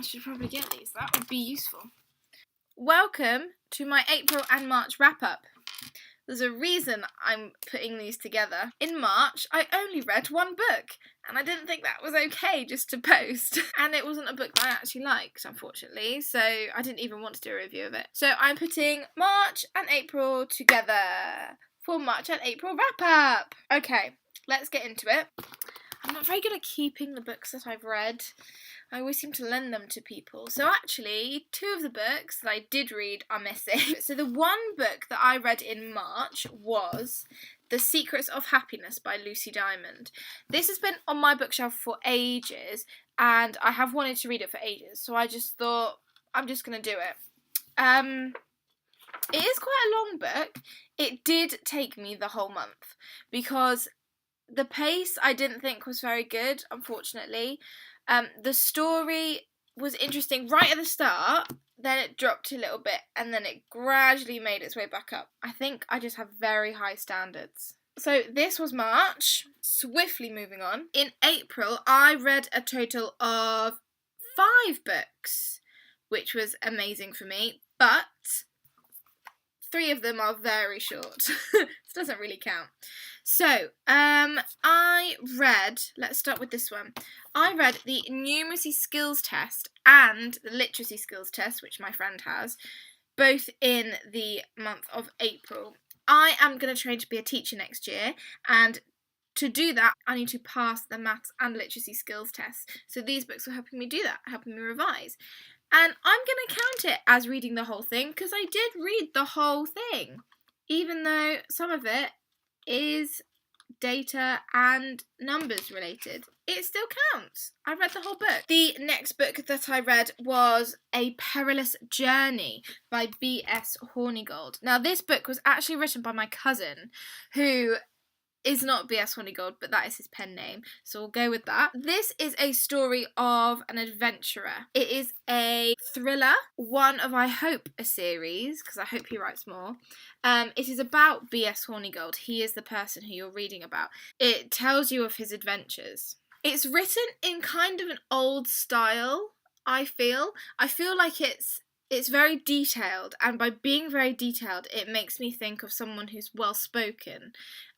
should probably get these. That would be useful. Welcome to my April and March wrap-up. There's a reason I'm putting these together. In March, I only read one book, and I didn't think that was okay just to post. And it wasn't a book that I actually liked, unfortunately, so I didn't even want to do a review of it. So I'm putting March and April together for March and April wrap-up. Okay, let's get into it. I'm not very good at keeping the books that I've read. I always seem to lend them to people. So actually, 2 of the books that I did read are missing. So the one book that I read in March was The Secrets of Happiness by Lucy Diamond. This has been on my bookshelf for ages, and I have wanted to read it for ages. So I just thought, I'm just going to do it. It is quite a long book. It did take me the whole month, because the pace I didn't think was very good, unfortunately. The story was interesting right at the start, then it dropped a little bit, and then it gradually made its way back up. I think I just have very high standards. So this was March. Swiftly moving on. In April, I read a total of 5 books, which was amazing for me, but 3 of them are very short. This doesn't really count. So, I read, let's start with this one. I read the numeracy skills test and the literacy skills test, which my friend has, both in the month of April. I am going to train to be a teacher next year, and to do that, I need to pass the maths and literacy skills tests. So these books are helping me do that, helping me revise. And I'm going to count it as reading the whole thing, because I did read the whole thing, even though some of it is data and numbers related. It still counts. I read the whole book. The next book that I read was A Perilous Journey by B.S. Hornigold. Now, this book was actually written by my cousin, who is not B.S. Hornigold, but that is his pen name, so we'll go with that. This is a story of an adventurer. It is a thriller, one of, I hope, a series, because I hope he writes more. It is about B.S. Hornigold. He is the person who you're reading about. It tells you of his adventures. It's written in kind of an old style, I feel. I feel like it's very detailed, and by being very detailed, it makes me think of someone who's well-spoken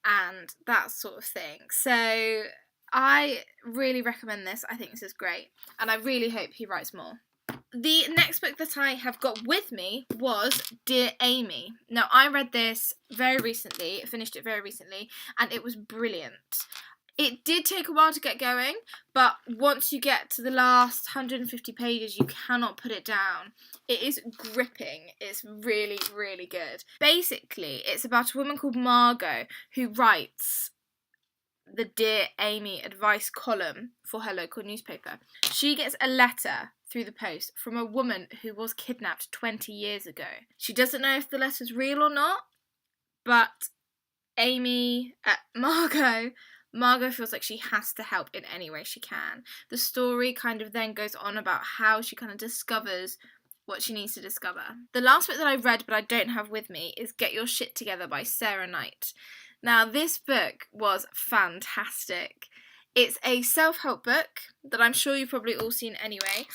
and that sort of thing. So I really recommend this. I think this is great, and I really hope he writes more. The next book that I have got with me was Dear Amy. Now, I read this very recently, finished it very recently, and it was brilliant. It did take a while to get going, but once you get to the last 150 pages, you cannot put it down. It is gripping. It's really, really good. Basically, it's about a woman called Margot who writes the Dear Amy advice column for her local newspaper. She gets a letter through the post from a woman who was kidnapped 20 years ago. She doesn't know if the letter's real or not, but Margot feels like she has to help in any way she can. The story kind of then goes on about how she kind of discovers what she needs to discover. The last book that I read but I don't have with me is Get Your Shit Together by Sarah Knight. Now, this book was fantastic. It's a self-help book that I'm sure you've probably all seen anyway.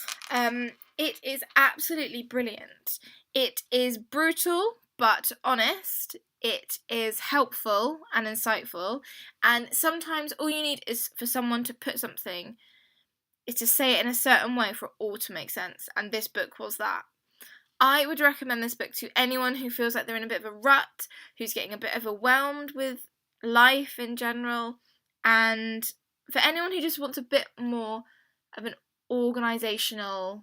It is absolutely brilliant. It is brutal but honest. It is helpful and insightful, and sometimes all you need is for someone to put something, is to say it in a certain way for it all to make sense, and this book was that. I would recommend this book to anyone who feels like they're in a bit of a rut, who's getting a bit overwhelmed with life in general, and for anyone who just wants a bit more of an organisational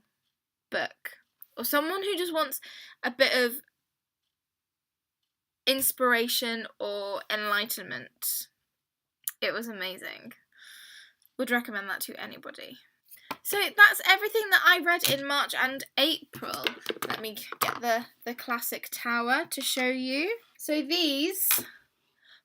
book, or someone who just wants a bit of inspiration or enlightenment. It was amazing. Would recommend that to anybody. So that's everything that I read in March and April. Let me get the classic tower to show you. So these,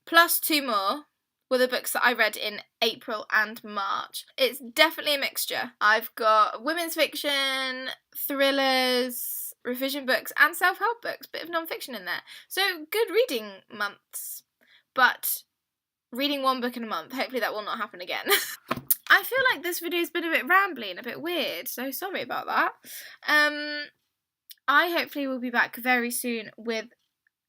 plus 2 more, were the books that I read in April and March. It's definitely a mixture. I've got women's fiction, thrillers, revision books and self-help books, bit of non-fiction in there. So good reading months, but reading 1 book in a month, hopefully that will not happen again. I feel like this video's been a bit rambly and a bit weird, so sorry about that. I hopefully will be back very soon with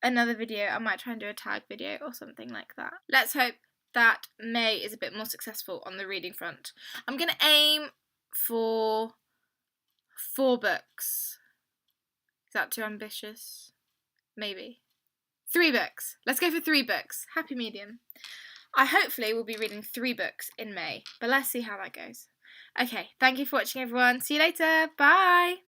another video. I might try and do a tag video or something like that. Let's hope that May is a bit more successful on the reading front. I'm going to aim for 4 books. Is that too ambitious? Maybe. 3 books. Let's go for 3 books. Happy medium. I hopefully will be reading 3 books in May, but let's see how that goes. Okay, thank you for watching everyone. See you later. Bye!